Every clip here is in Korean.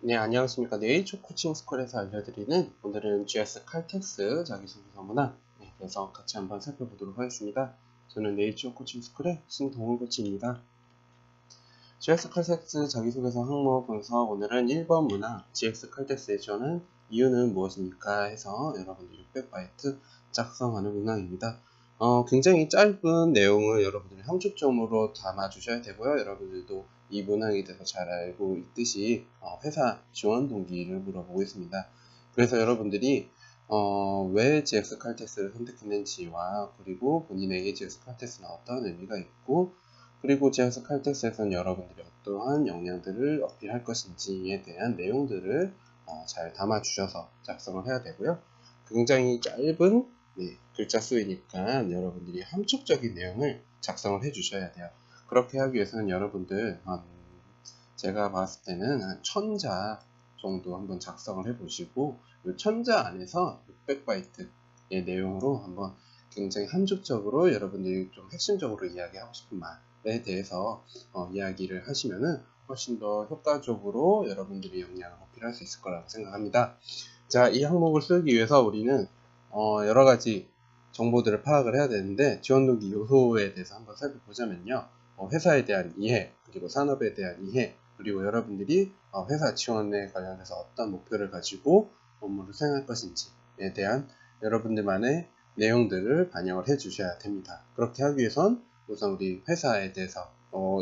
네, 안녕하십니까. 네이처 코칭 스쿨에서 알려드리는 오늘은 GS 칼텍스 자기소개서 문항 그래서 같이 한번 살펴보도록 하겠습니다. 저는 네이처 코칭 스쿨의 신동훈 코치입니다. GS 칼텍스 자기소개서 항목 분석 오늘은 1번 문항 GS 칼텍스에 지원한 이유는 무엇입니까? 해서 여러분들 600바이트 작성하는 문항입니다. 굉장히 짧은 내용을 여러분들이 함축점으로 담아주셔야 되고요. 여러분들도 이 문항에 대해서 잘 알고 있듯이 회사 지원 동기를 물어보고 있습니다. 그래서 여러분들이 왜 GX 칼텍스를 선택했는지와 그리고 본인에게 GX 칼텍스는 어떤 의미가 있고 그리고 GX 칼텍스에서는 여러분들이 어떠한 역량들을 어필할 것인지에 대한 내용들을 잘 담아주셔서 작성을 해야 되고요. 굉장히 짧은 글자 수이니까 여러분들이 함축적인 내용을 작성을 해 주셔야 돼요. 그렇게 하기 위해서는 여러분들 제가 봤을 때는 한 1000자 정도 한번 작성을 해 보시고 이 1000자 안에서 600바이트의 내용으로 한번 굉장히 함축적으로 여러분들이 좀 핵심적으로 이야기하고 싶은 말에 대해서 이야기를 하시면은 훨씬 더 효과적으로 여러분들이 역량을 어필할 수 있을 거라고 생각합니다. 자, 이 항목을 쓰기 위해서 우리는 여러 가지 정보들을 파악을 해야 되는데 지원동기 요소에 대해서 한번 살펴보자면요. 회사에 대한 이해, 그리고 산업에 대한 이해, 그리고 여러분들이 회사 지원에 관련해서 어떤 목표를 가지고 업무를 수행할 것인지에 대한 여러분들만의 내용들을 반영을 해 주셔야 됩니다. 그렇게 하기 위해선 우선 우리 회사에 대해서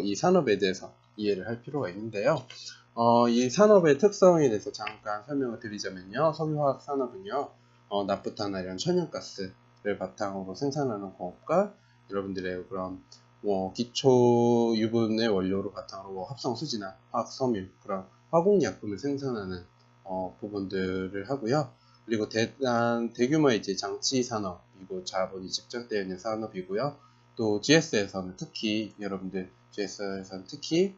이 산업에 대해서 이해를 할 필요가 있는데요. 이 산업의 특성에 대해서 잠깐 설명을 드리자면요. 석유화학 산업은요. 나프타나 이런 천연가스를 바탕으로 생산하는 공업과 여러분들의 그런 기초 유분의 원료로 바탕으로 합성수지나 화학섬유, 그런 화공약품을 생산하는 부분들을 하고요. 그리고 대규모의 이제 장치 산업이고 자본이 집적되어 있는 산업이고요. 또 GS에서는 특히 여러분들 GS에서는 특히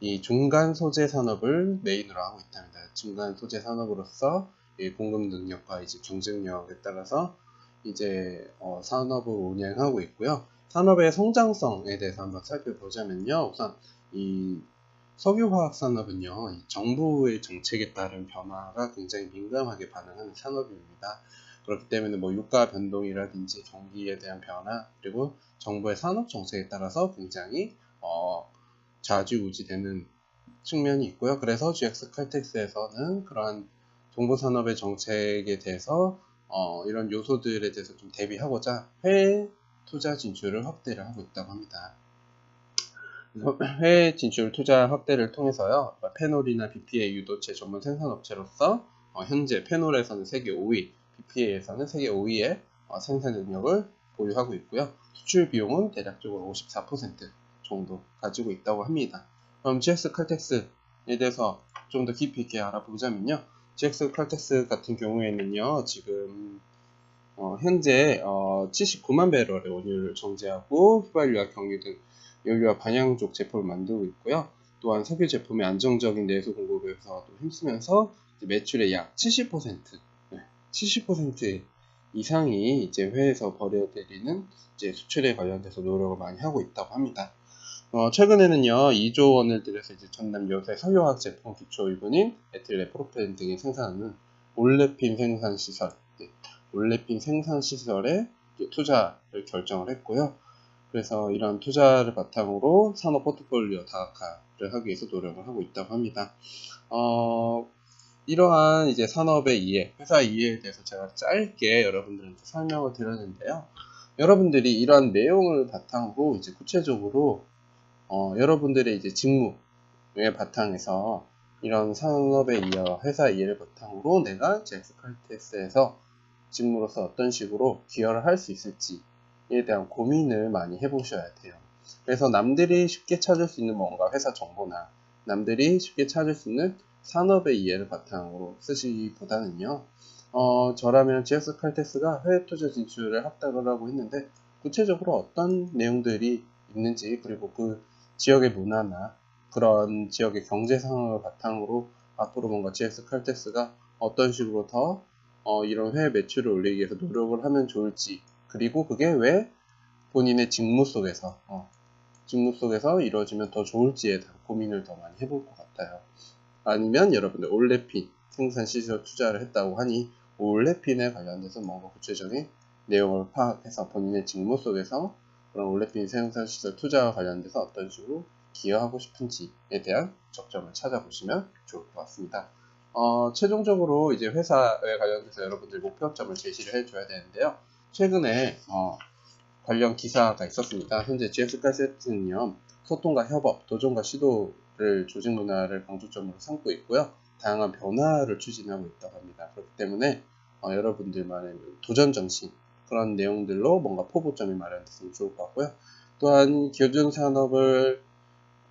이 중간 소재 산업을 메인으로 하고 있답니다. 중간 소재 산업으로서 공급 능력과 이제 경쟁력에 따라서 이제 산업을 운영하고 있고요. 산업의 성장성에 대해서 한번 살펴보자면요. 우선 이 석유화학 산업은요, 이 정부의 정책에 따른 변화가 굉장히 민감하게 반응하는 산업입니다. 그렇기 때문에 뭐 유가 변동이라든지 경기에 대한 변화, 그리고 정부의 산업 정책에 따라서 굉장히 좌지우지되는 측면이 있고요. 그래서 GX 칼텍스에서는 그러한 정보산업의 정책에 대해서 이런 요소들에 대해서 좀 대비하고자 해외 투자 진출을 확대를 하고 있다고 합니다. 해외 진출 투자 확대를 통해서요, 페놀이나 BPA 유도체 전문 생산업체로서 현재 페놀에서는 세계 5위, BPA에서는 세계 5위의 생산 능력을 보유하고 있고요. 수출 비용은 대략적으로 54% 정도 가지고 있다고 합니다. 그럼 GX 칼텍스에 대해서 좀 더 깊이 있게 알아보자면요. GX 칼텍스 같은 경우에는요, 지금 현재 79만 배럴의 원유를 정제하고 휘발유와 경유 등 연료와 반영족 제품을 만들고 있고요. 또한 석유 제품의 안정적인 내수 공급에서 힘쓰면서 매출의 약 70%, 70% 이상이 이제 해외에서 벌여들이는 이제 수출에 관련돼서 노력을 많이 하고 있다고 합니다. 최근에는요, 2조 원을 들여서 이제 전남 여세 석유화학 제품 기초 유분인 에틸레 프로펜 등이 생산하는 올레핀 생산 시설, 올레핀 생산 시설에 투자를 결정을 했고요. 그래서 이런 투자를 바탕으로 산업 포트폴리오 다각화를 하기 위해서 노력을 하고 있다고 합니다. 이러한 이제 산업의 이해, 회사 이해에 대해서 제가 짧게 여러분들한테 설명을 드렸는데요. 여러분들이 이러한 내용을 바탕으로 이제 구체적으로 여러분들의 이제 직무의 바탕에서 이런 산업의 이해와 회사 이해를 바탕으로 내가 GX 칼텍스에서 직무로서 어떤 식으로 기여를 할 수 있을지에 대한 고민을 많이 해보셔야 돼요. 그래서 남들이 쉽게 찾을 수 있는 뭔가 회사 정보나 남들이 쉽게 찾을 수 있는 산업의 이해를 바탕으로 쓰시기보다는요. 저라면 GX 칼텍스가 해외 투자 진출을 확답을 하고 있는데 구체적으로 어떤 내용들이 있는지 그리고 그 지역의 문화나 그런 지역의 경제 상황을 바탕으로 앞으로 뭔가 GX 칼텍스가 어떤 식으로 더 이런 해외 매출을 올리기 위해서 노력을 하면 좋을지 그리고 그게 왜 본인의 직무 속에서 이루어지면 더 좋을지에 대한 고민을 더 많이 해볼 것 같아요. 아니면 여러분들 올레핀 생산 시설 투자를 했다고 하니 올레핀에 관련돼서 뭔가 구체적인 내용을 파악해서 본인의 직무 속에서 그런 올레핀 생산 시설 투자와 관련돼서 어떤 식으로 기여하고 싶은지에 대한 적점을 찾아보시면 좋을 것 같습니다. 최종적으로 이제 회사에 관련돼서 여러분들 목표점을 제시를 해줘야 되는데요. 최근에 관련 기사가 있었습니다. 현재 GS 칼텍스는요, 소통과 협업, 도전과 시도를 조직 문화를 강조점으로 삼고 있고요. 다양한 변화를 추진하고 있다고 합니다. 그렇기 때문에 여러분들만의 도전 정신, 그런 내용들로 뭔가 포부점이 마련됐으면 좋을 것 같고요. 또한 기존 산업을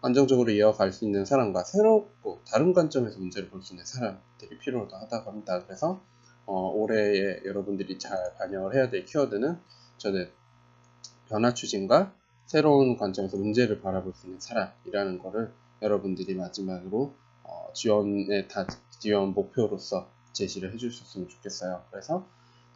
안정적으로 이어갈 수 있는 사람과 새롭고 다른 관점에서 문제를 볼 수 있는 사람들이 필요하다고 합니다. 그래서 올해에 여러분들이 잘 반영을 해야 될 키워드는 저는 변화 추진과 새로운 관점에서 문제를 바라볼 수 있는 사람이라는 거를 여러분들이 마지막으로 지원 목표로서 제시를 해주셨으면 좋겠어요. 그래서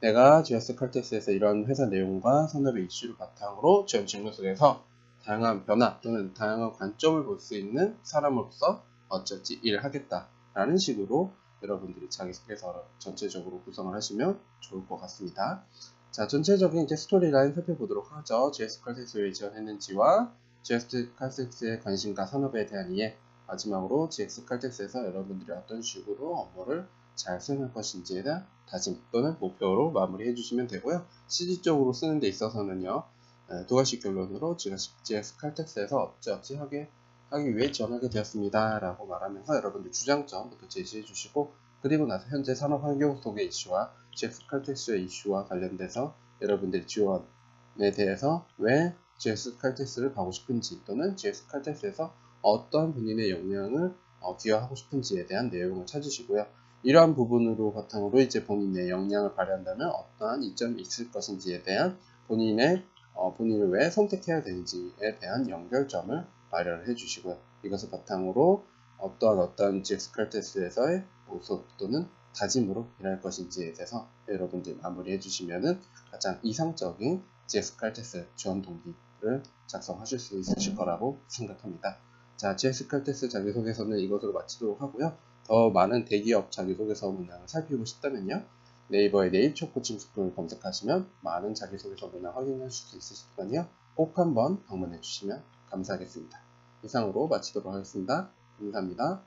내가 GS 칼텍스에서 이런 회사 내용과 산업의 이슈를 바탕으로 지원 직무 속에서 다양한 변화 또는 다양한 관점을 볼 수 있는 사람으로서 어쩔지 일을 하겠다라는 식으로 여러분들이 자기소개서 전체적으로 구성을 하시면 좋을 것 같습니다. 자, 전체적인 이제 스토리라인 살펴보도록 하죠. GS 칼텍스에 왜 지원했는지와 GS 칼텍스의 관심과 산업에 대한 이해, 마지막으로 GS 칼텍스에서 여러분들이 어떤 식으로 업무를 잘 수행할 것인지에 대한 다짐 또는 목표로 마무리해 주시면 되고요. 실질적으로 쓰는 데 있어서는요, 두 가지 결론으로 GS 칼텍스에서 어찌어찌 하기 위해 지원하게 되었습니다 라고 말하면서 여러분들 주장점부터 제시해 주시고, 그리고 나서 현재 산업 환경 속의 이슈와 GS 칼텍스의 이슈와 관련돼서 여러분들의 지원에 대해서 왜 GS 칼텍스를 가고 싶은지 또는 GS 칼텍스에서 어떠한 본인의 역량을 기여하고 싶은지에 대한 내용을 찾으시고요. 이러한 부분으로 바탕으로 이제 본인의 역량을 발휘한다면 어떠한 이점이 있을 것인지에 대한 본인을 왜 선택해야 되는지에 대한 연결점을 마련을 해주시고요. 이것을 바탕으로 어떠한 GS 칼텍스에서의 모습 또는 다짐으로 일할 것인지에 대해서 여러분들이 마무리해 주시면은 가장 이상적인 GS 칼텍스 지원 동기를 작성하실 수 있으실 거라고 생각합니다. 자, GS 칼텍스 자기소개서는 이것으로 마치도록 하고요. 더 많은 대기업 자기소개서 문항을 살피고 싶다면요, 네이버에 네이처 코칭 스쿨을 검색하시면 많은 자기소개서 문항 확인하실 수 있으시니까요, 꼭 한번 방문해 주시면 감사하겠습니다. 이상으로 마치도록 하겠습니다. 감사합니다.